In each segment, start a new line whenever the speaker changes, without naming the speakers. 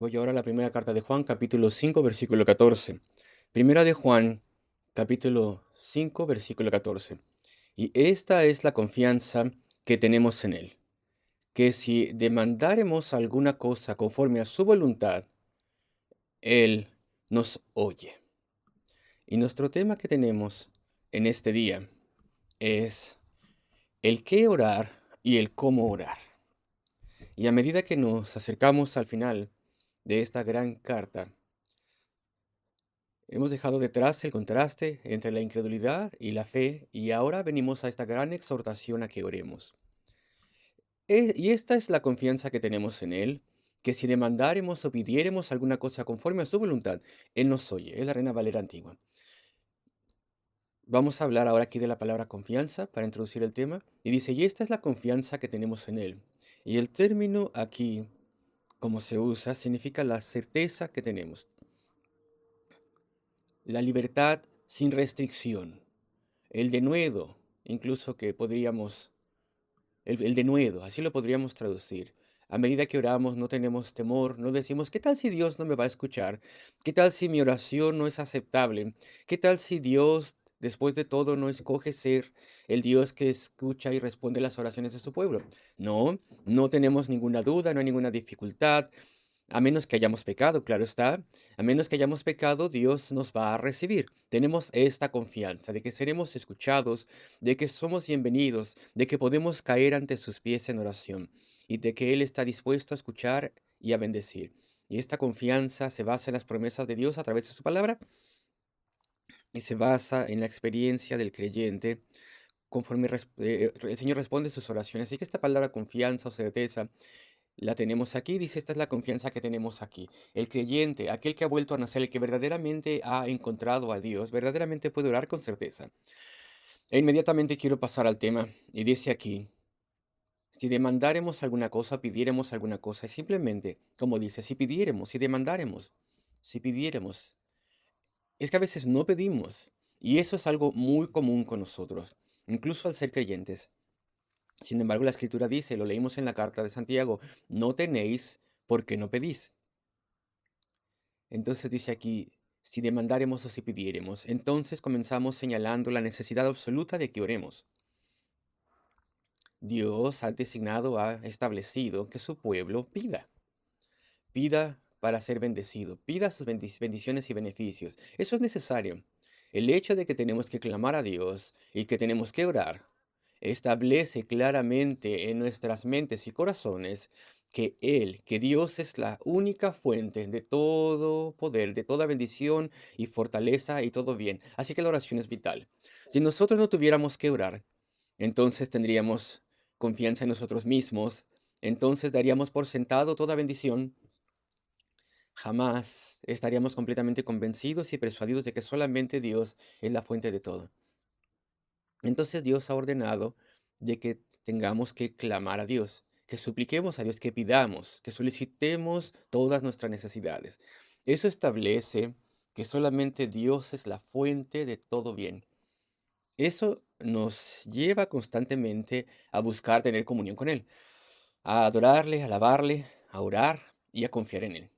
Voy ahora a la primera carta de Juan, capítulo 5, versículo 14. Primera de Juan, capítulo 5, versículo 14. Y esta es la confianza que tenemos en Él, que si demandáremos alguna cosa conforme a su voluntad, Él nos oye. Y nuestro tema que tenemos en este día es el qué orar y el cómo orar. Y a medida que nos acercamos al final de esta gran carta, hemos dejado detrás el contraste entre la incredulidad y la fe y ahora venimos a esta gran exhortación a que oremos. Y esta es la confianza que tenemos en Él, que si demandáremos o pidiéremos alguna cosa conforme a su voluntad, Él nos oye. Es la Reina Valera antigua. Vamos a hablar ahora aquí de la palabra confianza para introducir el tema. Y dice, y esta es la confianza que tenemos en Él. Y el término aquí, como se usa, significa la certeza que tenemos, la libertad sin restricción. El denuedo, incluso que podríamos, el denuedo, así lo podríamos traducir. A medida que oramos no tenemos temor, no decimos, ¿qué tal si Dios no me va a escuchar? ¿Qué tal si mi oración no es aceptable? ¿Qué tal si Dios, después de todo, no escoge ser el Dios que escucha y responde las oraciones de su pueblo? No, no tenemos ninguna duda, no hay ninguna dificultad. A menos que hayamos pecado, claro está. A menos que hayamos pecado, Dios nos va a recibir. Tenemos esta confianza de que seremos escuchados, de que somos bienvenidos, de que podemos caer ante sus pies en oración y de que Él está dispuesto a escuchar y a bendecir. Y esta confianza se basa en las promesas de Dios a través de su palabra y se basa en la experiencia del creyente conforme el Señor responde sus oraciones. Así que esta palabra confianza o certeza la tenemos aquí, dice, esta es la confianza que tenemos aquí. El creyente, aquel que ha vuelto a nacer, el que verdaderamente ha encontrado a Dios, verdaderamente puede orar con certeza. E inmediatamente quiero pasar al tema, y dice aquí, si demandáremos alguna cosa, pidiéremos alguna cosa, es simplemente, como dice, si pidiéremos, si demandáremos, si pidiéremos. Es que a veces no pedimos, y eso es algo muy común con nosotros, incluso al ser creyentes. Sin embargo, la Escritura dice, lo leímos en la carta de Santiago, no tenéis porque no pedís. Entonces dice aquí, si demandáremos o si pidiéremos, entonces comenzamos señalando la necesidad absoluta de que oremos. Dios ha designado, ha establecido que su pueblo pida para ser bendecido, pida sus bendiciones y beneficios. Eso es necesario. El hecho de que tenemos que clamar a Dios y que tenemos que orar establece claramente en nuestras mentes y corazones que Él, que Dios es la única fuente de todo poder, de toda bendición y fortaleza y todo bien. Así que la oración es vital. Si nosotros no tuviéramos que orar, entonces tendríamos confianza en nosotros mismos, entonces daríamos por sentado toda bendición. Jamás estaríamos completamente convencidos y persuadidos de que solamente Dios es la fuente de todo. Entonces Dios ha ordenado de que tengamos que clamar a Dios, que supliquemos a Dios, que pidamos, que solicitemos todas nuestras necesidades. Eso establece que solamente Dios es la fuente de todo bien. Eso nos lleva constantemente a buscar tener comunión con Él, a adorarle, a alabarle, a orar y a confiar en Él.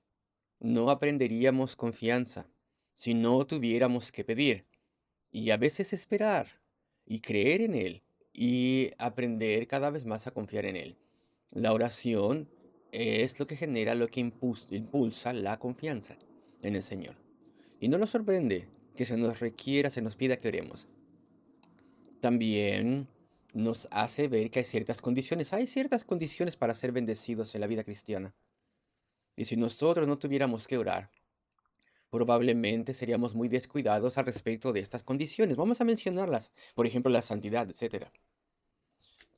No aprenderíamos confianza si no tuviéramos que pedir y a veces esperar y creer en Él y aprender cada vez más a confiar en Él. La oración es lo que genera, lo que impulsa la confianza en el Señor. Y no nos sorprende que se nos requiera, se nos pida que oremos. También nos hace ver que hay ciertas condiciones para ser bendecidos en la vida cristiana. Y si nosotros no tuviéramos que orar, probablemente seríamos muy descuidados al respecto de estas condiciones. Vamos a mencionarlas, por ejemplo, la santidad, etcétera.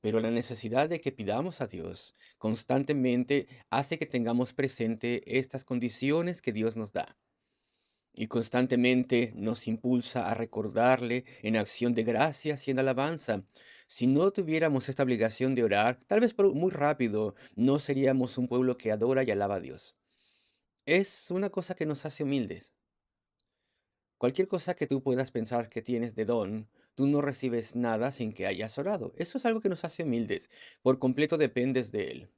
Pero la necesidad de que pidamos a Dios constantemente hace que tengamos presente estas condiciones que Dios nos da. Y constantemente nos impulsa a recordarle en acción de gracias y en alabanza. Si no tuviéramos esta obligación de orar, tal vez muy rápido, no seríamos un pueblo que adora y alaba a Dios. Es una cosa que nos hace humildes. Cualquier cosa que tú puedas pensar que tienes de don, tú no recibes nada sin que hayas orado. Eso es algo que nos hace humildes. Por completo dependes de Él.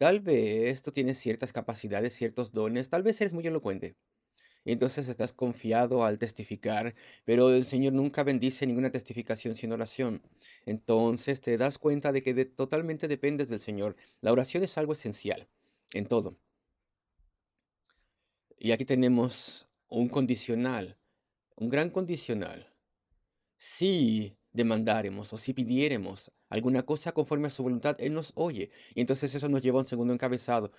Tal vez tú tienes ciertas capacidades, ciertos dones, tal vez eres muy elocuente. Y entonces estás confiado al testificar, pero el Señor nunca bendice ninguna testificación sin oración. Entonces te das cuenta de que totalmente dependes del Señor. La oración es algo esencial en todo. Y aquí tenemos un condicional, un gran condicional. Si demandáremos o si pidiéremos alguna cosa conforme a su voluntad, Él nos oye. Y entonces eso nos lleva a un segundo encabezado,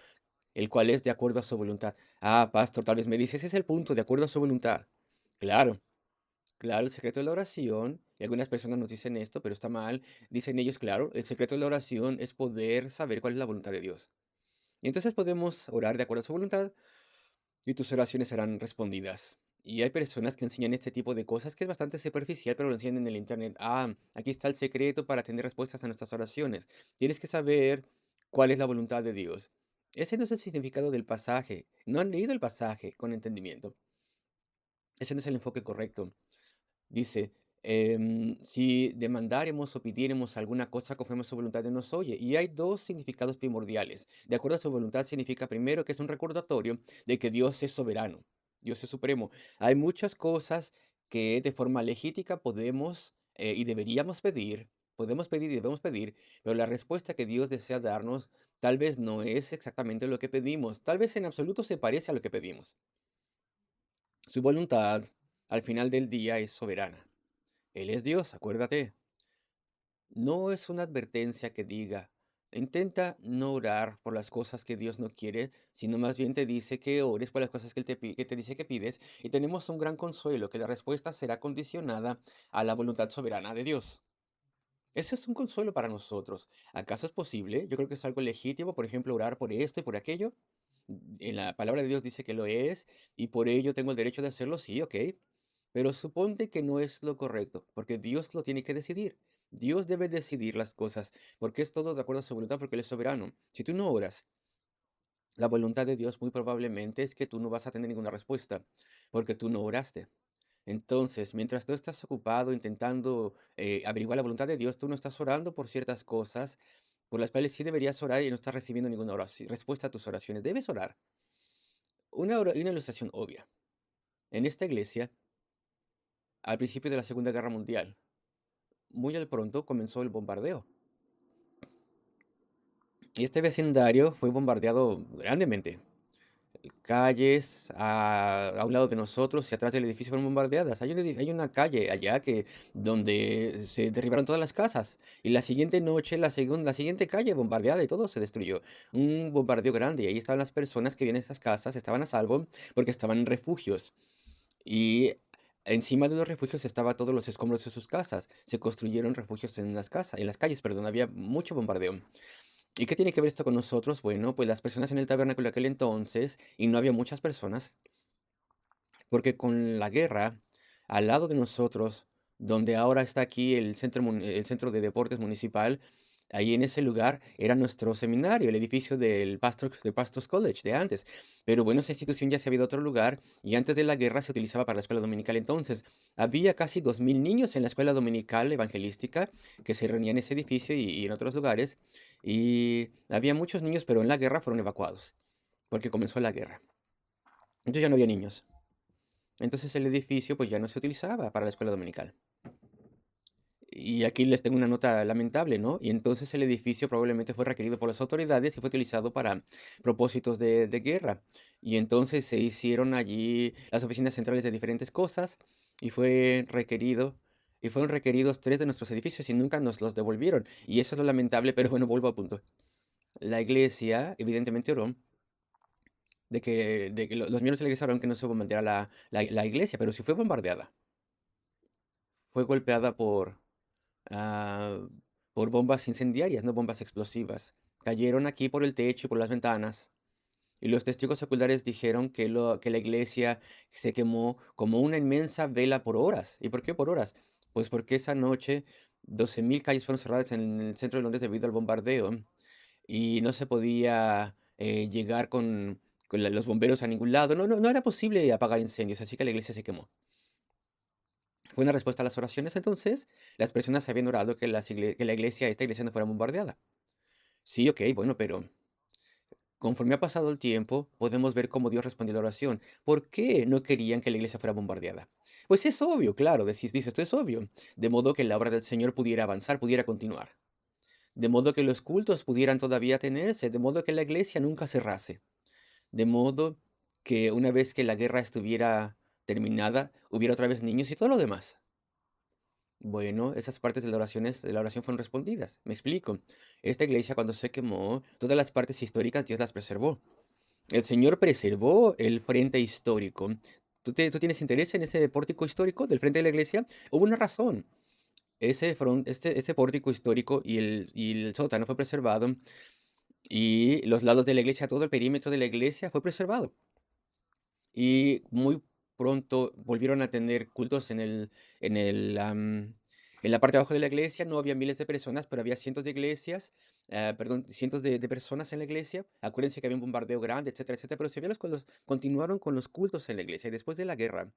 el cual es de acuerdo a su voluntad. Ah, pastor, tal vez me dice, ese es el punto, de acuerdo a su voluntad. Claro. Claro, el secreto de la oración, y algunas personas nos dicen esto, pero está mal, dicen ellos, claro, el secreto de la oración es poder saber cuál es la voluntad de Dios. Y entonces podemos orar de acuerdo a su voluntad y tus oraciones serán respondidas. Y hay personas que enseñan este tipo de cosas que es bastante superficial, pero lo enseñan en el internet. Ah, aquí está el secreto para tener respuestas a nuestras oraciones. Tienes que saber cuál es la voluntad de Dios. Ese no es el significado del pasaje. No han leído el pasaje con entendimiento. Ese no es el enfoque correcto. Dice, si demandáremos o pidiéremos alguna cosa conforme a su voluntad, Él nos oye. Y hay dos significados primordiales. De acuerdo a su voluntad significa primero que es un recordatorio de que Dios es soberano, Dios es supremo. Hay muchas cosas que de forma legítima podemos y deberíamos pedir, podemos pedir y debemos pedir, pero la respuesta que Dios desea darnos tal vez no es exactamente lo que pedimos, tal vez en absoluto se parece a lo que pedimos. Su voluntad al final del día es soberana. Él es Dios, acuérdate. No es una advertencia que diga, intenta no orar por las cosas que Dios no quiere, sino más bien te dice que ores por las cosas que que te dice que pides, y tenemos un gran consuelo, que la respuesta será condicionada a la voluntad soberana de Dios. Eso es un consuelo para nosotros. ¿Acaso es posible? Yo creo que es algo legítimo, por ejemplo, orar por esto y por aquello. En la palabra de Dios dice que lo es, y por ello tengo el derecho de hacerlo, sí, ok. Pero suponte que no es lo correcto, porque Dios lo tiene que decidir. Dios debe decidir las cosas, porque es todo de acuerdo a su voluntad, porque Él es soberano. Si tú no oras, la voluntad de Dios muy probablemente es que tú no vas a tener ninguna respuesta, porque tú no oraste. Entonces, mientras tú estás ocupado intentando averiguar la voluntad de Dios, tú no estás orando por ciertas cosas por las cuales sí deberías orar y no estás recibiendo ninguna respuesta a tus oraciones. Debes orar. Una ilustración obvia. En esta iglesia, al principio de la Segunda Guerra Mundial, muy al pronto comenzó el bombardeo. Y este vecindario fue bombardeado grandemente. Calles a un lado de nosotros y atrás del edificio fueron bombardeadas. Hay una calle allá donde se derribaron todas las casas. Y la siguiente noche, la siguiente calle bombardeada y todo se destruyó. Un bombardeo grande. Y ahí estaban las personas que vivían en estas casas, estaban a salvo porque estaban en refugios. Y encima de los refugios estaba todos los escombros de sus casas. Se construyeron refugios en las casas, en las calles, perdón, había mucho bombardeo. ¿Y qué tiene que ver esto con nosotros? Bueno, pues las personas en el tabernáculo de aquel entonces, y no había muchas personas, porque con la guerra, al lado de nosotros, donde ahora está aquí el centro de deportes municipal, ahí en ese lugar era nuestro seminario, el edificio del Pastors College de antes. Pero bueno, esa institución ya se había ido a otro lugar y antes de la guerra se utilizaba para la escuela dominical. Entonces, había casi 2000 niños en la escuela dominical evangelística que se reunían en ese edificio y en otros lugares. Y había muchos niños, pero en la guerra fueron evacuados, porque comenzó la guerra. Entonces ya no había niños. Entonces el edificio pues ya no se utilizaba para la escuela dominical. Y aquí les tengo una nota lamentable, ¿no? Y entonces el edificio probablemente fue requerido por las autoridades y fue utilizado para propósitos de guerra. Y entonces se hicieron allí las oficinas centrales de diferentes cosas y y fueron requeridos tres de nuestros edificios y nunca nos los devolvieron. Y eso es lo lamentable, pero bueno, vuelvo a punto. La iglesia evidentemente oró de que los miembros de la iglesia oraron que no se bombardeara la iglesia, pero sí fue bombardeada. Fue golpeada ah, por bombas incendiarias, no bombas explosivas. Cayeron aquí por el techo y por las ventanas. Y los testigos oculares dijeron que la iglesia se quemó como una inmensa vela por horas. ¿Y por qué por horas? Pues porque esa noche 12.000 calles fueron cerradas en el centro de Londres debido al bombardeo y no se podía llegar con los bomberos a ningún lado. No era posible apagar incendios, así que la iglesia se quemó. Fue una respuesta a las oraciones, entonces las personas habían orado que la iglesia, esta iglesia no fuera bombardeada. Sí, ok, bueno, pero Conforme ha pasado el tiempo, podemos ver cómo Dios respondió a la oración. ¿Por qué no querían que la iglesia fuera bombardeada? Pues es obvio, claro, dice, esto es obvio. De modo que la obra del Señor pudiera avanzar, pudiera continuar. De modo que los cultos pudieran todavía tenerse, de modo que la iglesia nunca cerrase. De modo que una vez que la guerra estuviera terminada, hubiera otra vez niños y todo lo demás. Bueno, esas partes de la oración fueron respondidas. Me explico. Esta iglesia cuando se quemó, todas las partes históricas Dios las preservó. El Señor preservó el frente histórico. ¿Tú tienes interés en ese pórtico histórico del frente de la iglesia? Hubo una razón. Ese pórtico histórico y el sótano fue preservado y los lados de la iglesia, todo el perímetro de la iglesia fue preservado. Y muy pronto volvieron a tener cultos en la parte de abajo de la iglesia. No había miles de personas, pero había cientos de iglesias, perdón, cientos de personas en la iglesia. Acuérdense que había un bombardeo grande, etcétera, etcétera. Pero si bien continuaron con los cultos en la iglesia. Y después de la guerra,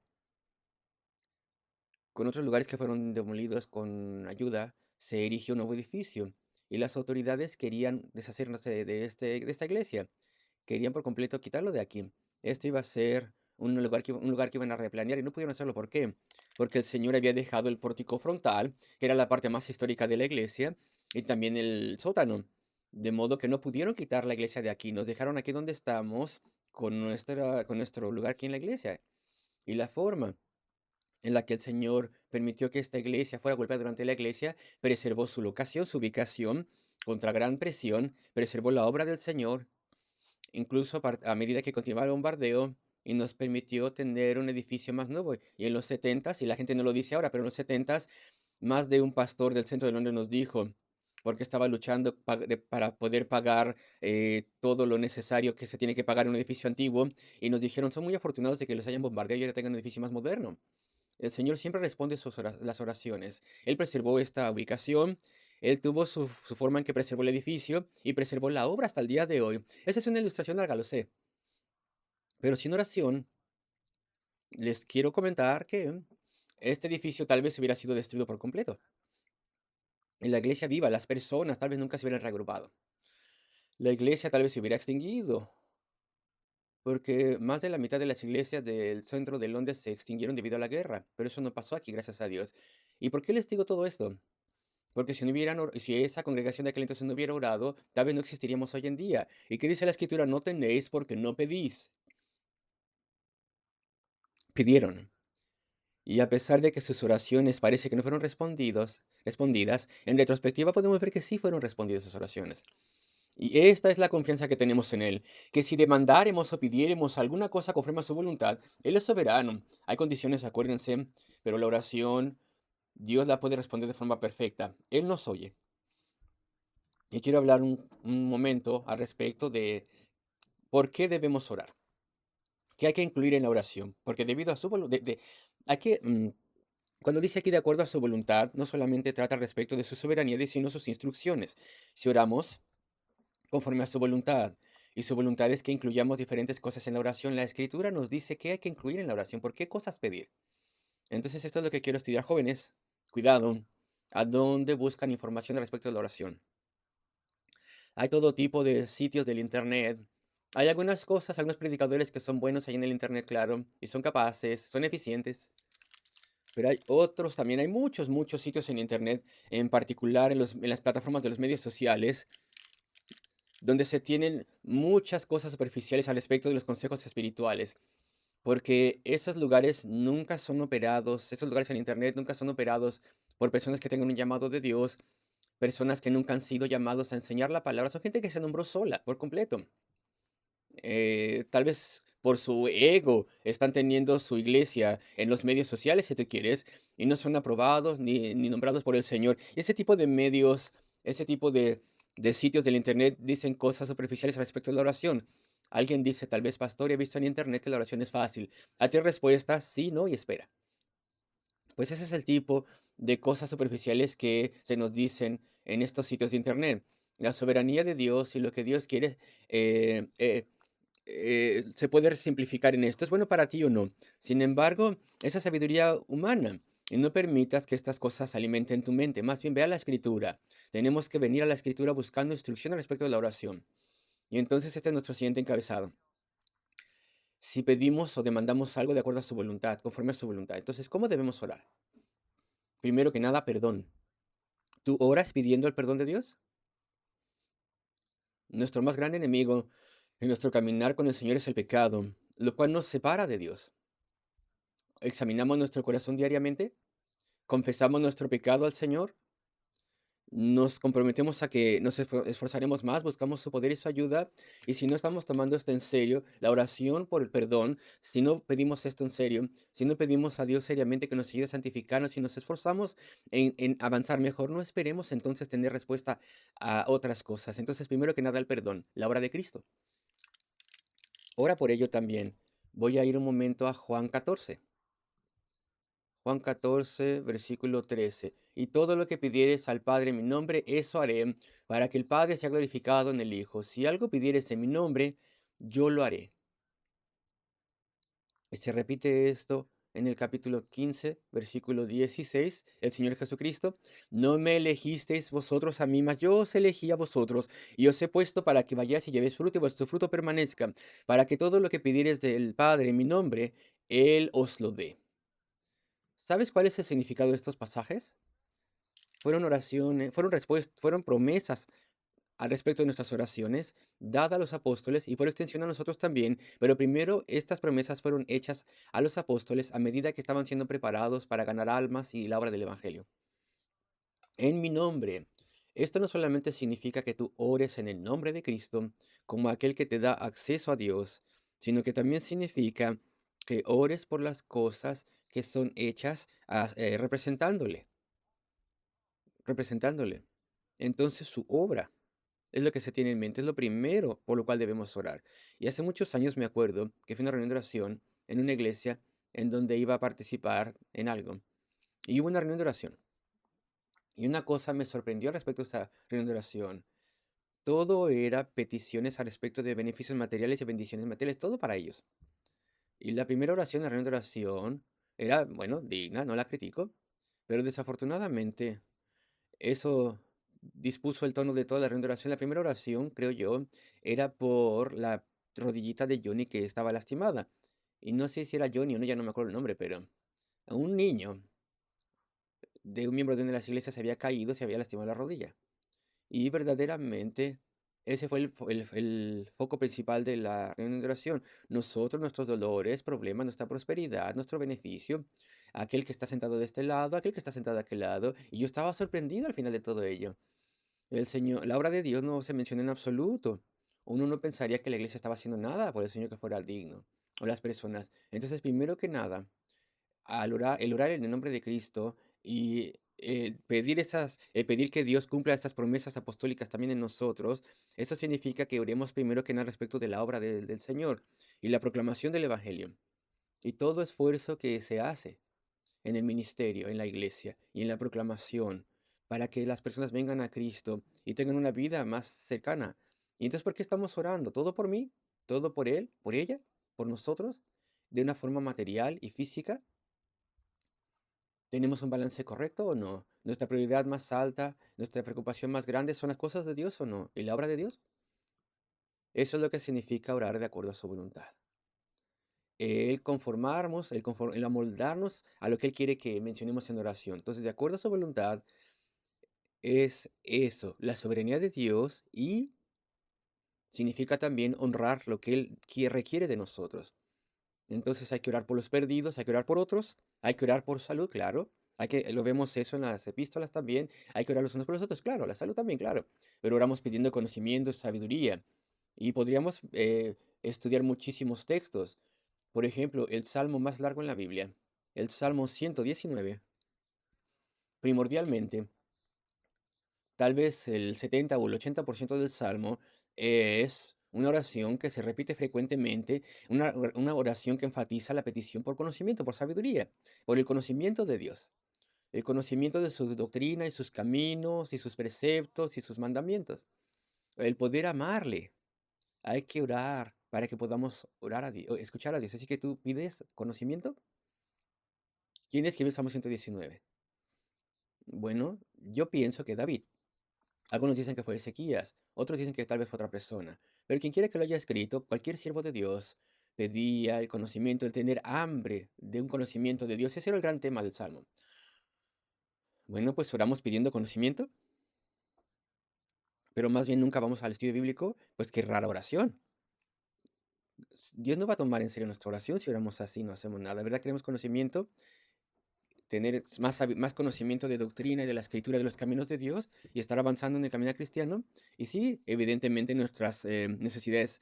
con otros lugares que fueron demolidos con ayuda, se erigió un nuevo edificio. Y las autoridades querían deshacerse de esta iglesia. Querían por completo quitarlo de aquí. Esto iba a ser un lugar que iban a replanear y no pudieron hacerlo. ¿Por qué? Porque el Señor había dejado el pórtico frontal, que era la parte más histórica de la iglesia, y también el sótano. De modo que no pudieron quitar la iglesia de aquí. Nos dejaron aquí donde estamos con nuestro lugar aquí en la iglesia. Y la forma en la que el Señor permitió que esta iglesia fuera golpeada durante la iglesia, preservó su locación, su ubicación, contra gran presión, preservó la obra del Señor incluso a medida que continuaba el bombardeo y nos permitió tener un edificio más nuevo. Y en los setentas, y la gente no lo dice ahora, pero en los setentas, más de un pastor del centro de Londres nos dijo, porque estaba luchando para poder pagar todo lo necesario que se tiene que pagar en un edificio antiguo, y nos dijeron, son muy afortunados de que los hayan bombardeado y ahora tengan un edificio más moderno. El Señor siempre responde las oraciones. Él preservó esta ubicación, Él tuvo su forma en que preservó el edificio y preservó la obra hasta el día de hoy. Esa es una ilustración larga, lo sé. Pero sin oración, les quiero comentar que este edificio tal vez hubiera sido destruido por completo. En la iglesia viva, las personas tal vez nunca se hubieran reagrupado. La iglesia tal vez se hubiera extinguido, porque más de la mitad de las iglesias del centro de Londres se extinguieron debido a la guerra. Pero eso no pasó aquí, gracias a Dios. ¿Y por qué les digo todo esto? Porque si esa congregación de aquel entonces no hubiera orado, tal vez no existiríamos hoy en día. ¿Y qué dice la escritura? No tenéis porque no pedís. Pidieron. Y a pesar de que sus oraciones parece que no fueron respondidas, en retrospectiva podemos ver que sí fueron respondidas sus oraciones. Y esta es la confianza que tenemos en Él, que si demandáremos o pidiéremos alguna cosa conforme a su voluntad, Él es soberano. Hay condiciones, acuérdense, pero la oración, Dios la puede responder de forma perfecta. Él nos oye. Y quiero hablar un momento al respecto de por qué debemos orar. ¿Qué hay que incluir en la oración? Porque debido a su voluntad, hay que, cuando dice aquí de acuerdo a su voluntad, no solamente trata al respecto de su soberanía, sino sus instrucciones. Si oramos conforme a su voluntad, y su voluntad es que incluyamos diferentes cosas en la oración, la escritura nos dice qué hay que incluir en la oración, por qué cosas pedir. Entonces esto es lo que quiero estudiar, jóvenes. Cuidado, ¿a dónde buscan información al respecto de la oración? Hay todo tipo de sitios del internet. Hay algunas cosas, algunos predicadores que son buenos ahí en el internet, claro, y son capaces, son eficientes. Pero hay otros también, hay muchos, muchos sitios en internet, en particular en las plataformas de los medios sociales, donde se tienen muchas cosas superficiales al respecto de los consejos espirituales. Porque esos lugares nunca son operados, esos lugares en internet nunca son operados por personas que tengan un llamado de Dios, personas que nunca han sido llamados a enseñar la palabra, son gente que se nombró sola, por completo. Tal vez por su ego están teniendo su iglesia en los medios sociales, si tú quieres, y no son aprobados ni nombrados por el Señor. Y ese tipo de medios, ese tipo de sitios del internet dicen cosas superficiales respecto a la oración. Alguien dice, tal vez, pastor, he visto en internet que la oración es fácil. A ti respuesta, sí, no y espera. Pues ese es el tipo de cosas superficiales que se nos dicen en estos sitios de internet. La soberanía de Dios y lo que Dios quiere eh, eh, se puede simplificar en esto. ¿Es bueno para ti o no? Sin embargo, esa sabiduría humana. Y no permitas que estas cosas alimenten tu mente. Más bien, ve a la escritura. Tenemos que venir a la escritura buscando instrucción al respecto de la oración. Y entonces este es nuestro siguiente encabezado. Si pedimos o demandamos algo de acuerdo a su voluntad, conforme a su voluntad. Entonces, ¿cómo debemos orar? Primero que nada, perdón. ¿Tú oras pidiendo el perdón de Dios? Nuestro más grande enemigo en nuestro caminar con el Señor es el pecado, lo cual nos separa de Dios. ¿Examinamos nuestro corazón diariamente? ¿Confesamos nuestro pecado al Señor? Nos comprometemos a que nos esforzaremos más, buscamos su poder y su ayuda. Y si no estamos tomando esto en serio, la oración por el perdón, si no pedimos esto en serio, si no pedimos a Dios seriamente que nos ayude a santificarnos, si nos esforzamos en avanzar mejor, no esperemos entonces tener respuesta a otras cosas. Entonces, primero que nada, el perdón, la obra de Cristo. Ora por ello también. Voy a ir un momento a Juan 14. Juan 14, versículo 13. Y todo lo que pidieres al Padre en mi nombre, eso haré, para que el Padre sea glorificado en el Hijo. Si algo pidieres en mi nombre, yo lo haré. Y se repite esto en el capítulo 15, versículo 16. El Señor Jesucristo: no me elegisteis vosotros a mí, mas yo os elegí a vosotros, y os he puesto para que vayáis y llevéis fruto y vuestro fruto permanezca, para que todo lo que pidieres del Padre en mi nombre, Él os lo dé. ¿Sabes cuál es el significado de estos pasajes? Fueron oraciones, fueron promesas al respecto de nuestras oraciones, dadas a los apóstoles y por extensión a nosotros también, pero primero estas promesas fueron hechas a los apóstoles a medida que estaban siendo preparados para ganar almas y la obra del Evangelio. En mi nombre. Esto no solamente significa que tú ores en el nombre de Cristo como aquel que te da acceso a Dios, sino que también significa que ores por las cosas que son hechas representándole. Entonces su obra es lo que se tiene en mente, es lo primero por lo cual debemos orar. Y hace muchos años me acuerdo que fui a una reunión de oración en una iglesia en donde iba a participar en algo. Y hubo una reunión de oración. Y una cosa me sorprendió respecto a esa reunión de oración. Todo era peticiones al respecto de beneficios materiales y bendiciones materiales, todo para ellos. Y la primera oración, la reunión de oración, era, bueno, digna, no la critico, pero desafortunadamente eso dispuso el tono de toda la reunión de oración. La primera oración, creo yo, era por la rodillita de Johnny que estaba lastimada. Y no sé si era Johnny o no, ya no me acuerdo el nombre, pero un niño de un miembro de una de las iglesias se había caído, se había lastimado la rodilla. Y verdaderamente ese fue el foco principal de la reunión de oración. Nosotros, nuestros dolores, problemas, nuestra prosperidad, nuestro beneficio, aquel que está sentado de este lado, aquel que está sentado de aquel lado. Y yo estaba sorprendido al final de todo ello. La obra de Dios no se menciona en absoluto. Uno no pensaría que la iglesia estaba haciendo nada por el Señor que fuera digno, o las personas. Entonces, primero que nada, el orar en el nombre de Cristo y pedir que Dios cumpla esas promesas apostólicas también en nosotros, eso significa que oremos primero que nada respecto de la obra del Señor y la proclamación del Evangelio. Y todo esfuerzo que se hace en el ministerio, en la iglesia y en la proclamación, para que las personas vengan a Cristo y tengan una vida más cercana. Y entonces, ¿por qué estamos orando? ¿Todo por mí? ¿Todo por él? ¿Por ella? ¿Por nosotros? ¿De una forma material y física? ¿Tenemos un balance correcto o no? ¿Nuestra prioridad más alta, nuestra preocupación más grande son las cosas de Dios o no? ¿Y la obra de Dios? Eso es lo que significa orar de acuerdo a su voluntad. El conformarnos, el amoldarnos a lo que Él quiere que mencionemos en oración. Entonces, de acuerdo a su voluntad, es eso, la soberanía de Dios, y significa también honrar lo que Él requiere de nosotros. Entonces hay que orar por los perdidos, hay que orar por otros, hay que orar por salud, claro. Lo vemos eso en las epístolas también. Hay que orar los unos por los otros, claro. La salud también, claro. Pero oramos pidiendo conocimiento, sabiduría. Y podríamos estudiar muchísimos textos. Por ejemplo, el salmo más largo en la Biblia, el Salmo 119, primordialmente, tal vez el 70 o el 80% del salmo es una oración que se repite frecuentemente, una oración que enfatiza la petición por conocimiento, por sabiduría, por el conocimiento de Dios, el conocimiento de su doctrina y sus caminos y sus preceptos y sus mandamientos, el poder amarle. Hay que orar para que podamos orar a Dios, escuchar a Dios. Así que tú pides conocimiento. ¿Quién escribió el Salmo 119? Bueno, yo pienso que David. Algunos dicen que fue Ezequías, otros dicen que tal vez fue otra persona. Pero quien quiera que lo haya escrito, cualquier siervo de Dios pedía el conocimiento, el tener hambre de un conocimiento de Dios. Ese era el gran tema del Salmo. Bueno, pues oramos pidiendo conocimiento, pero más bien nunca vamos al estudio bíblico. Pues qué rara oración. Dios no va a tomar en serio nuestra oración si oramos así, no hacemos nada. ¿Verdad? Queremos conocimiento, tener más conocimiento de doctrina y de la escritura de los caminos de Dios y estar avanzando en el camino cristiano. Y sí, evidentemente nuestras necesidades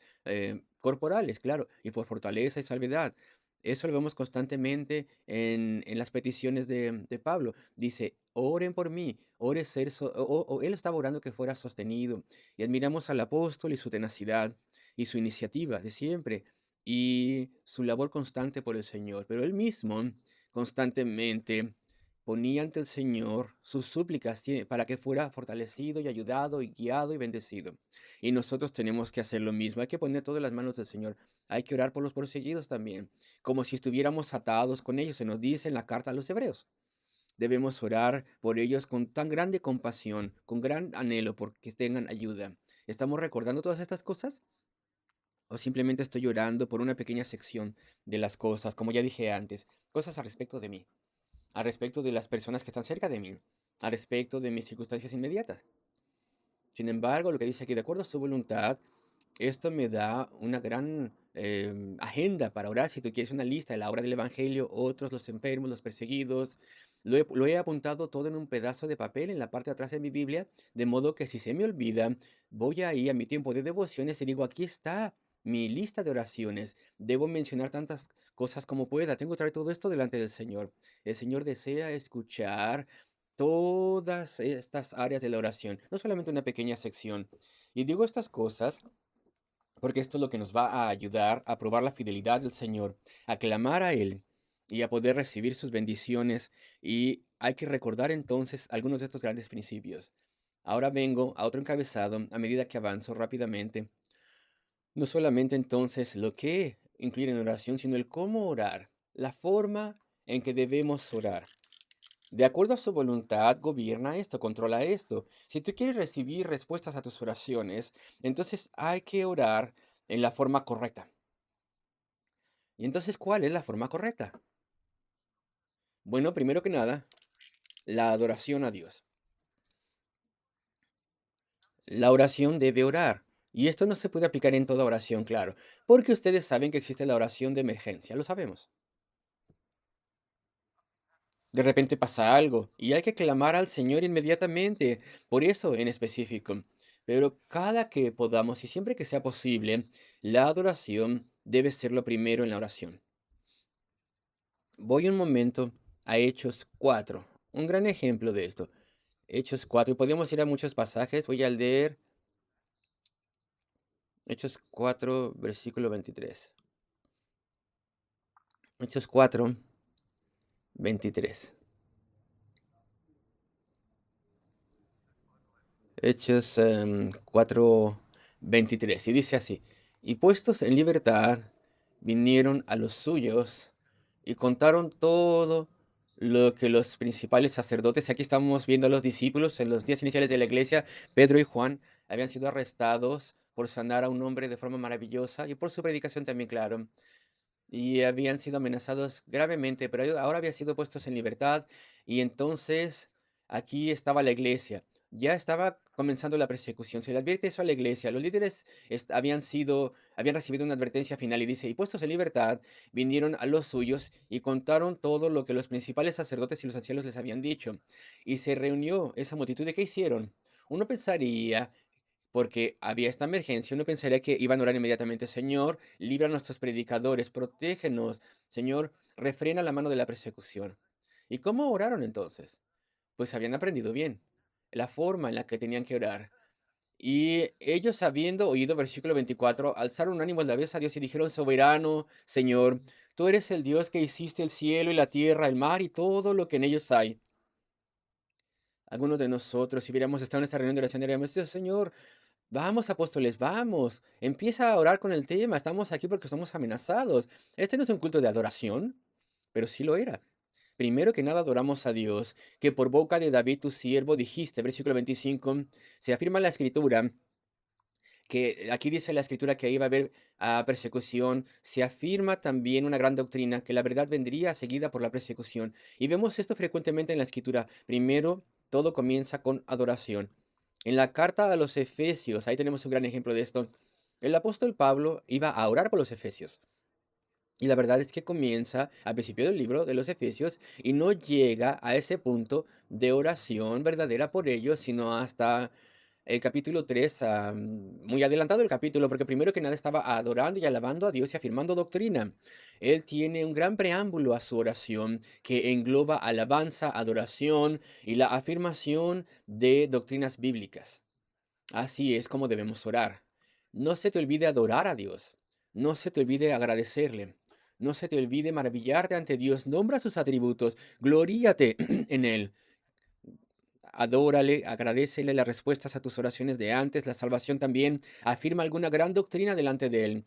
corporales, claro, y por fortaleza y salvedad. Eso lo vemos constantemente en las peticiones de Pablo. Dice, oren por mí, ore ser, o él estaba orando que fuera sostenido. Y admiramos al apóstol y su tenacidad y su iniciativa de siempre y su labor constante por el Señor. Pero él mismo constantemente ponía ante el Señor sus súplicas para que fuera fortalecido y ayudado y guiado y bendecido. Y nosotros tenemos que hacer lo mismo. Hay que poner todo en las manos del Señor. Hay que orar por los perseguidos también, como si estuviéramos atados con ellos. Se nos dice en la carta a los Hebreos. Debemos orar por ellos con tan grande compasión, con gran anhelo porque tengan ayuda. ¿Estamos recordando todas estas cosas? ¿O simplemente estoy llorando por una pequeña sección de las cosas, como ya dije antes, cosas al respecto de mí? Al respecto de las personas que están cerca de mí, al respecto de mis circunstancias inmediatas? Sin embargo, lo que dice aquí, de acuerdo a su voluntad, esto me da una gran agenda para orar. Si tú quieres una lista de la obra del Evangelio, otros, los enfermos, los perseguidos, lo he apuntado todo en un pedazo de papel en la parte de atrás de mi Biblia, de modo que si se me olvida, voy ahí a mi tiempo de devociones y digo, aquí está mi lista de oraciones. Debo mencionar tantas cosas como pueda. Tengo que traer todo esto delante del Señor. El Señor desea escuchar todas estas áreas de la oración, no solamente una pequeña sección. Y digo estas cosas porque esto es lo que nos va a ayudar a probar la fidelidad del Señor, a clamar a Él y a poder recibir sus bendiciones. Y hay que recordar entonces algunos de estos grandes principios. Ahora vengo a otro encabezado a medida que avanzo rápidamente. No solamente entonces lo que incluir en oración, sino el cómo orar, la forma en que debemos orar. De acuerdo a su voluntad, gobierna esto, controla esto. Si tú quieres recibir respuestas a tus oraciones, entonces hay que orar en la forma correcta. ¿Y entonces cuál es la forma correcta? Bueno, primero que nada, la adoración a Dios. La oración debe orar. Y esto no se puede aplicar en toda oración, claro, porque ustedes saben que existe la oración de emergencia, lo sabemos. De repente pasa algo y hay que clamar al Señor inmediatamente, por eso en específico. Pero cada que podamos y siempre que sea posible, la adoración debe ser lo primero en la oración. Voy un momento a Hechos 4, un gran ejemplo de esto. Hechos 4, y podemos ir a muchos pasajes, voy a leer Hechos 4, versículo 23. Hechos 4, 23. Hechos 4, 23. Y dice así, y puestos en libertad, vinieron a los suyos y contaron todo lo que los principales sacerdotes, aquí estamos viendo a los discípulos en los días iniciales de la iglesia, Pedro y Juan, habían sido arrestados por sanar a un hombre de forma maravillosa y por su predicación también, claro. Y habían sido amenazados gravemente, pero ahora habían sido puestos en libertad. Y entonces aquí estaba la iglesia. Ya estaba comenzando la persecución. Se le advierte eso a la iglesia. Los líderes habían recibido una advertencia final y dice, y puestos en libertad, vinieron a los suyos y contaron todo lo que los principales sacerdotes y los ancianos les habían dicho. Y se reunió esa multitud. ¿De qué hicieron? Uno pensaría porque había esta emergencia, uno pensaría que iban a orar inmediatamente, Señor, libra a nuestros predicadores, protégenos, Señor, refrena la mano de la persecución. ¿Y cómo oraron entonces? Pues habían aprendido bien la forma en la que tenían que orar. Y ellos, habiendo oído, versículo 24, alzaron ánimo a la vez a Dios y dijeron, soberano, Señor, tú eres el Dios que hiciste el cielo y la tierra, el mar y todo lo que en ellos hay. Algunos de nosotros, si hubiéramos estado en esta reunión de oración, diríamos, "Dios, Señor, vamos, apóstoles, vamos. Empieza a orar con el tema. Estamos aquí porque estamos amenazados. Este no es un culto de adoración, pero sí lo era. Primero que nada adoramos a Dios, que por boca de David tu siervo dijiste, versículo 25, se afirma en la escritura que aquí dice la escritura que iba a haber persecución, se afirma también una gran doctrina, que la verdad vendría seguida por la persecución. Y vemos esto frecuentemente en la escritura. Primero, todo comienza con adoración. En la carta a los Efesios, ahí tenemos un gran ejemplo de esto. El apóstol Pablo iba a orar por los Efesios. Y la verdad es que comienza al principio del libro de los Efesios y no llega a ese punto de oración verdadera por ellos, sino hasta el capítulo 3, muy adelantado el capítulo, porque primero que nada estaba adorando y alabando a Dios y afirmando doctrina. Él tiene un gran preámbulo a su oración que engloba alabanza, adoración y la afirmación de doctrinas bíblicas. Así es como debemos orar. No se te olvide adorar a Dios. No se te olvide agradecerle. No se te olvide maravillarte ante Dios. Nombra sus atributos. Gloríate en Él. Adórale, agradécele las respuestas a tus oraciones de antes, la salvación también. Afirma alguna gran doctrina delante de Él.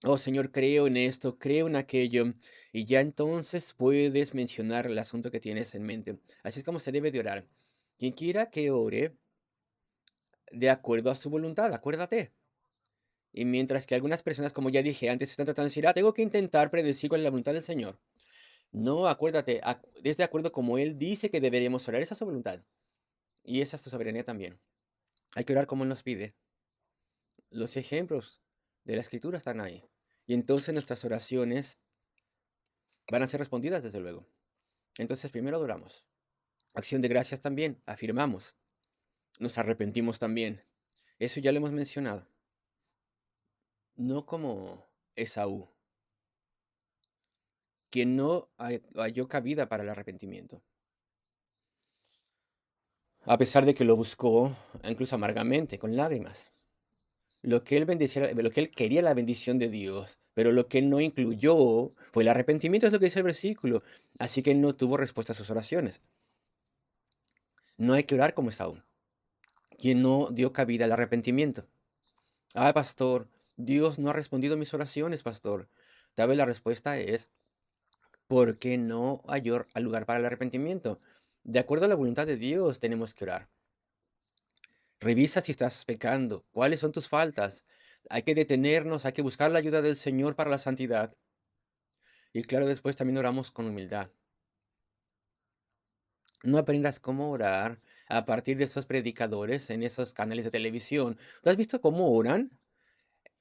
Oh Señor, creo en esto, creo en aquello. Y ya entonces puedes mencionar el asunto que tienes en mente. Así es como se debe de orar. Quien quiera que ore de acuerdo a su voluntad, acuérdate. Y mientras que algunas personas, como ya dije antes, están tratando de decir, tengo que intentar predecir cuál es la voluntad del Señor. No, acuérdate, es de acuerdo como Él dice que deberíamos orar, esa es su voluntad. Y esa es tu soberanía también. Hay que orar como Él nos pide. Los ejemplos de la Escritura están ahí. Y entonces nuestras oraciones van a ser respondidas, desde luego. Entonces primero adoramos. Acción de gracias también, afirmamos. Nos arrepentimos también. Eso ya lo hemos mencionado. No como Esaú, quien no halló cabida para el arrepentimiento. A pesar de que lo buscó, incluso amargamente, con lágrimas. Lo que él quería la bendición de Dios, pero lo que él no incluyó fue el arrepentimiento, es lo que dice el versículo. Así que él no tuvo respuesta a sus oraciones. No hay que orar como Esaú, quien no dio cabida al arrepentimiento. Pastor, Dios no ha respondido mis oraciones, pastor. Tal vez la respuesta es porque no halló al lugar para el arrepentimiento. De acuerdo a la voluntad de Dios, tenemos que orar. Revisa si estás pecando, cuáles son tus faltas. Hay que detenernos, hay que buscar la ayuda del Señor para la santidad. Y claro, después también oramos con humildad. No aprendas cómo orar a partir de esos predicadores en esos canales de televisión. ¿Tú has visto cómo oran?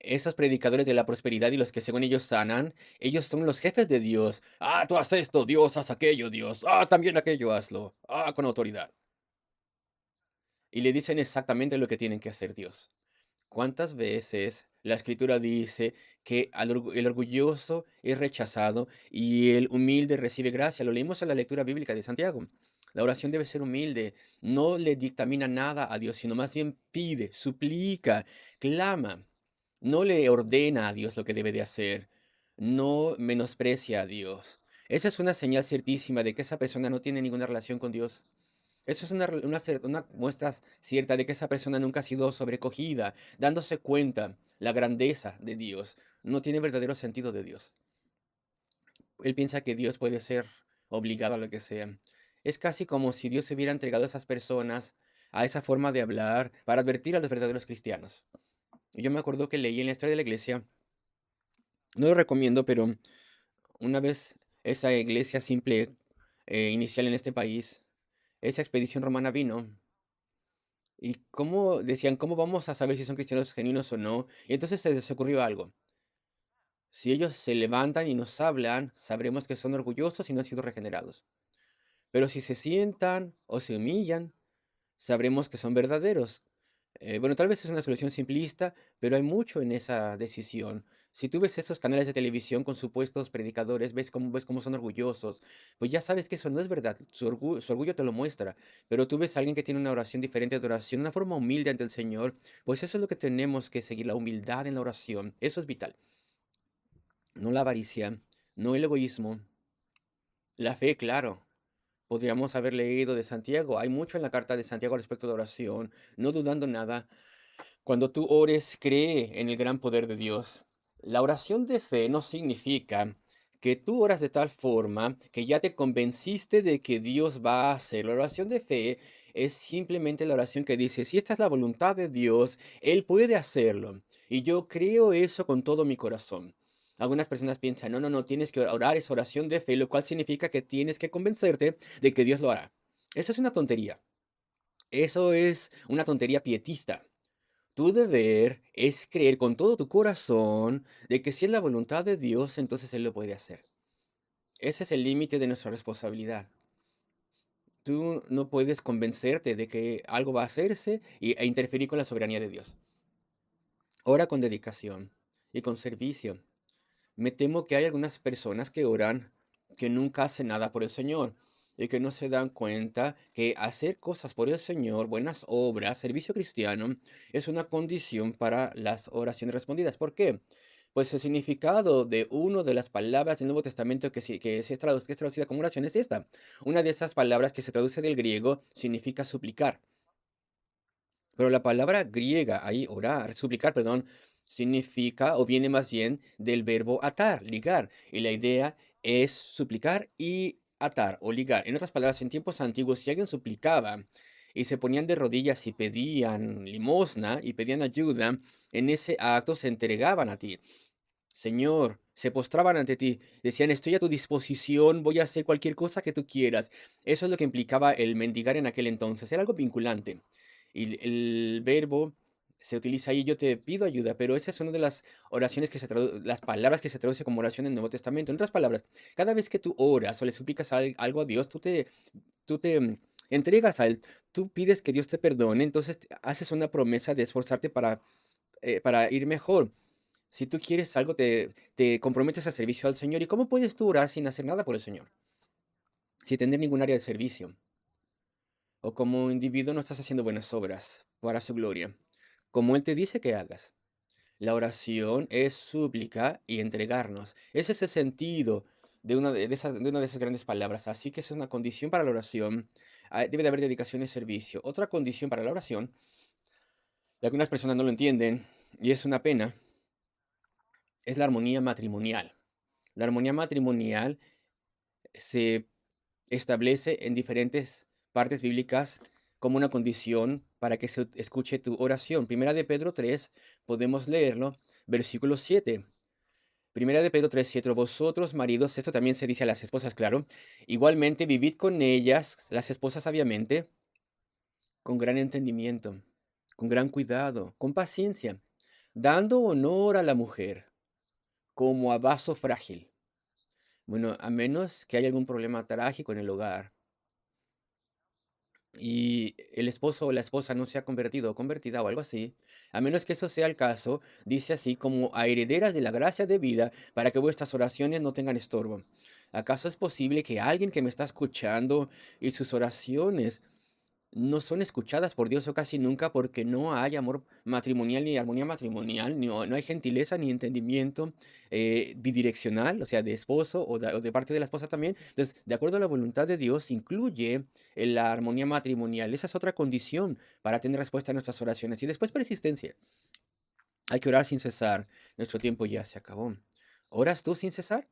Esos predicadores de la prosperidad y los que según ellos sanan, ellos son los jefes de Dios. Tú haz esto, Dios, haz aquello, Dios. También aquello hazlo. Con autoridad. Y le dicen exactamente lo que tienen que hacer Dios. ¿Cuántas veces la escritura dice que el orgulloso es rechazado y el humilde recibe gracia? Lo leímos en la lectura bíblica de Santiago. La oración debe ser humilde, no le dictamina nada a Dios, sino más bien pide, suplica, clama. No le ordena a Dios lo que debe de hacer, no menosprecia a Dios. Esa es una señal ciertísima de que esa persona no tiene ninguna relación con Dios. Eso es una muestra cierta de que esa persona nunca ha sido sobrecogida, dándose cuenta la grandeza de Dios. No tiene verdadero sentido de Dios. Él piensa que Dios puede ser obligado a lo que sea. Es casi como si Dios se hubiera entregado a esas personas, a esa forma de hablar, para advertir a los verdaderos cristianos. Y yo me acuerdo que leí en la historia de la iglesia, no lo recomiendo, pero una vez esa iglesia simple inicial en este país, esa expedición romana vino. Y cómo decían, ¿cómo vamos a saber si son cristianos genuinos o no? Y entonces se les ocurrió algo. Si ellos se levantan y nos hablan, sabremos que son orgullosos y no han sido regenerados. Pero si se sientan o se humillan, sabremos que son verdaderos. Bueno, tal vez es una solución simplista, pero hay mucho en esa decisión. Si tú ves esos canales de televisión con supuestos predicadores, ves cómo son orgullosos, pues ya sabes que eso no es verdad. Su orgullo te lo muestra. Pero tú ves a alguien que tiene una oración diferente de oración, una forma humilde ante el Señor, pues eso es lo que tenemos que seguir, la humildad en la oración. Eso es vital. No la avaricia, no el egoísmo. La fe, claro. Podríamos haber leído de Santiago. Hay mucho en la carta de Santiago respecto de oración, no dudando nada. Cuando tú ores, cree en el gran poder de Dios. La oración de fe no significa que tú oras de tal forma que ya te convenciste de que Dios va a hacer. La oración de fe es simplemente la oración que dice, si esta es la voluntad de Dios, Él puede hacerlo. Y yo creo eso con todo mi corazón. Algunas personas piensan, no, no, no, tienes que orar esa oración de fe, lo cual significa que tienes que convencerte de que Dios lo hará. Eso es una tontería. Eso es una tontería pietista. Tu deber es creer con todo tu corazón de que si es la voluntad de Dios, entonces Él lo puede hacer. Ese es el límite de nuestra responsabilidad. Tú no puedes convencerte de que algo va a hacerse e interferir con la soberanía de Dios. Ora con dedicación y con servicio. Me temo que hay algunas personas que oran que nunca hacen nada por el Señor y que no se dan cuenta que hacer cosas por el Señor, buenas obras, servicio cristiano, es una condición para las oraciones respondidas. ¿Por qué? Pues el significado de una de las palabras del Nuevo Testamento que es traducida como oración es esta. Una de esas palabras que se traduce del griego significa suplicar. Pero la palabra griega ahí, orar, suplicar, perdón, significa o viene más bien del verbo atar, ligar. Y la idea es suplicar y atar o ligar. En otras palabras, en tiempos antiguos, si alguien suplicaba y se ponían de rodillas y pedían limosna y pedían ayuda, en ese acto se entregaban a ti. Señor, se postraban ante ti, decían, estoy a tu disposición, voy a hacer cualquier cosa que tú quieras. Eso es lo que implicaba el mendigar en aquel entonces, era algo vinculante. Y el verbo se utiliza ahí, yo te pido ayuda, pero esa es una de las oraciones las palabras que se traduce como oración en el Nuevo Testamento. En otras palabras, cada vez que tú oras o le suplicas algo a Dios, tú te entregas a Él, tú pides que Dios te perdone, entonces haces una promesa de esforzarte para ir mejor. Si tú quieres algo, te comprometes a servicio al Señor. ¿Y cómo puedes tú orar sin hacer nada por el Señor? Sin tener ningún área de servicio. O como individuo no estás haciendo buenas obras para su gloria. Como Él te dice que hagas. La oración es súplica y entregarnos. Ese es el sentido de una de esas grandes palabras. Así que es una condición para la oración. Debe de haber dedicación y servicio. Otra condición para la oración, y algunas personas no lo entienden, y es una pena, es la armonía matrimonial. La armonía matrimonial se establece en diferentes partes bíblicas como una condición para que se escuche tu oración. Primera de Pedro 3, podemos leerlo, versículo 7. Primera de Pedro 3, 7, vosotros maridos, esto también se dice a las esposas, claro, igualmente vivid con ellas, las esposas sabiamente, con gran entendimiento, con gran cuidado, con paciencia, dando honor a la mujer como a vaso frágil. Bueno, a menos que haya algún problema trágico en el hogar y el esposo o la esposa no se ha convertido o convertida o algo así, a menos que eso sea el caso, dice así como a herederas de la gracia de vida para que vuestras oraciones no tengan estorbo. ¿Acaso es posible que alguien que me está escuchando y sus oraciones no son escuchadas por Dios o casi nunca porque no hay amor matrimonial ni armonía matrimonial, no hay gentileza ni entendimiento bidireccional, o sea, de esposo o de parte de la esposa también? Entonces, de acuerdo a la voluntad de Dios, incluye la armonía matrimonial. Esa es otra condición para tener respuesta a nuestras oraciones. Y después persistencia. Hay que orar sin cesar. Nuestro tiempo ya se acabó. ¿Oras tú sin cesar?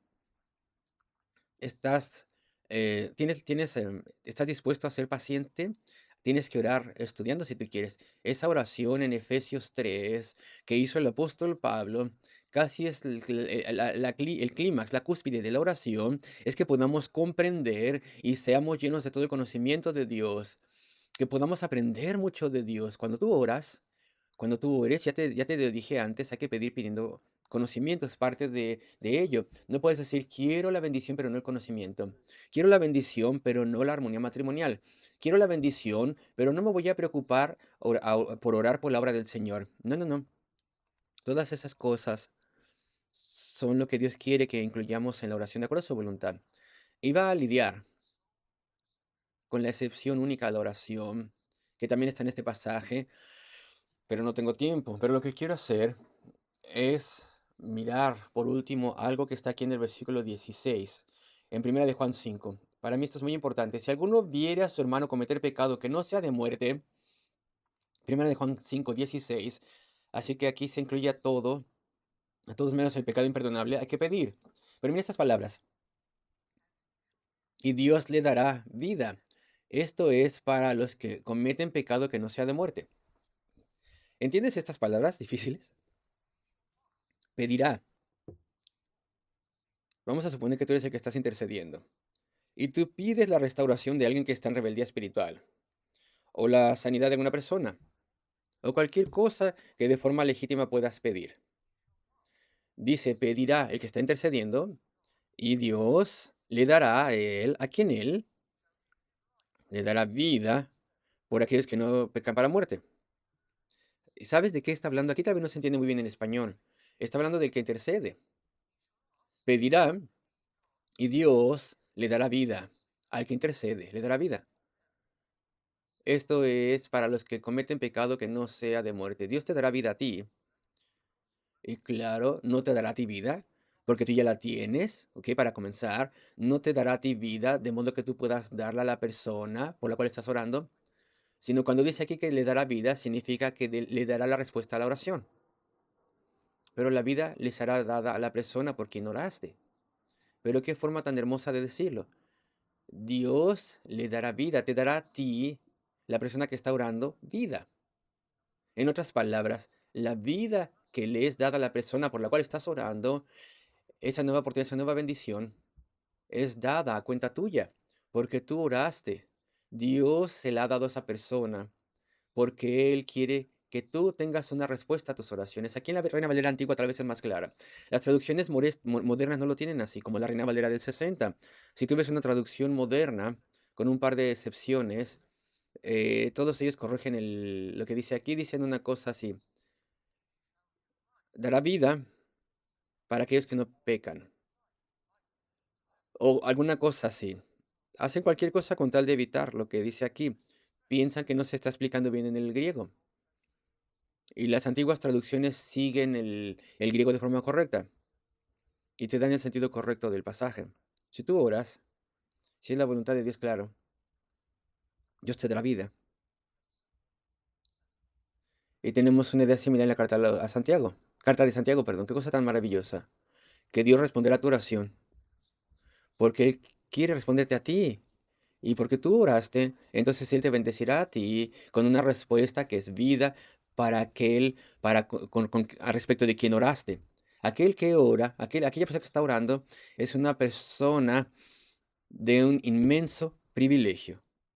¿Estás, estás dispuesto a ser paciente? Tienes que orar estudiando si tú quieres. Esa oración en Efesios 3 que hizo el apóstol Pablo, casi es el clímax, la cúspide de la oración, es que podamos comprender y seamos llenos de todo el conocimiento de Dios, que podamos aprender mucho de Dios. Cuando tú ores, ya te lo dije antes, hay que pedir pidiendo conocimiento, es parte de ello. No puedes decir, quiero la bendición, pero no el conocimiento. Quiero la bendición, pero no la armonía matrimonial. Quiero la bendición, pero no me voy a preocupar por orar por la obra del Señor. No, no, no. Todas esas cosas son lo que Dios quiere que incluyamos en la oración de acuerdo a su voluntad. Iba a lidiar con la excepción única a la oración, que también está en este pasaje, pero no tengo tiempo. Pero lo que quiero hacer es mirar, por último, algo que está aquí en el versículo 16, en primera de Juan 5. Para mí esto es muy importante. Si alguno viere a su hermano cometer pecado que no sea de muerte, primera de Juan 5, 16, así que aquí se incluye a todo, a todos menos el pecado imperdonable, hay que pedir. Pero mira estas palabras. Y Dios le dará vida. Esto es para los que cometen pecado que no sea de muerte. ¿Entiendes estas palabras difíciles? Pedirá. Vamos a suponer que tú eres el que estás intercediendo. Y tú pides la restauración de alguien que está en rebeldía espiritual. O la sanidad de una persona. O cualquier cosa que de forma legítima puedas pedir. Dice, pedirá el que está intercediendo. Y Dios le dará a él, a quien él, le dará vida por aquellos que no pecan para muerte. ¿Sabes de qué está hablando? Aquí tal vez no se entiende muy bien en español. Está hablando del que intercede. Pedirá y Dios le dará vida. Al que intercede, le dará vida. Esto es para los que cometen pecado que no sea de muerte. Dios te dará vida a ti. Y claro, no te dará a ti vida, porque tú ya la tienes, ¿ok? Para comenzar, no te dará a ti vida de modo que tú puedas darla a la persona por la cual estás orando, sino cuando dice aquí que le dará vida, significa que le dará la respuesta a la oración. Pero la vida le será dada a la persona por quien oraste. Pero qué forma tan hermosa de decirlo. Dios le dará vida, te dará a ti, la persona que está orando, vida. En otras palabras, la vida que le es dada a la persona por la cual estás orando, esa nueva oportunidad, esa nueva bendición, es dada a cuenta tuya, porque tú oraste. Dios se la ha dado a esa persona porque Él quiere que tú tengas una respuesta a tus oraciones. Aquí en la Reina Valera antigua tal vez es más clara. Las traducciones modernas no lo tienen así, como la Reina Valera del 60. Si tú ves una traducción moderna, con un par de excepciones, todos ellos corrigen lo que dice aquí, dicen una cosa así. Dará vida para aquellos que no pecan. O alguna cosa así. Hacen cualquier cosa con tal de evitar lo que dice aquí. Piensan que no se está explicando bien en el griego. Y las antiguas traducciones siguen el griego de forma correcta y te dan el sentido correcto del pasaje. Si tú oras, si es la voluntad de Dios, claro, Dios te dará vida. Y tenemos una idea similar en la carta a Santiago. Carta de Santiago, perdón. Qué cosa tan maravillosa. Que Dios responderá a tu oración. Porque Él quiere responderte a ti. Y porque tú oraste, entonces Él te bendecirá a ti con una respuesta que es vida para aquel, a respecto de quien oraste. Aquel que ora, aquella persona que está orando, es una persona de un inmenso privilegio.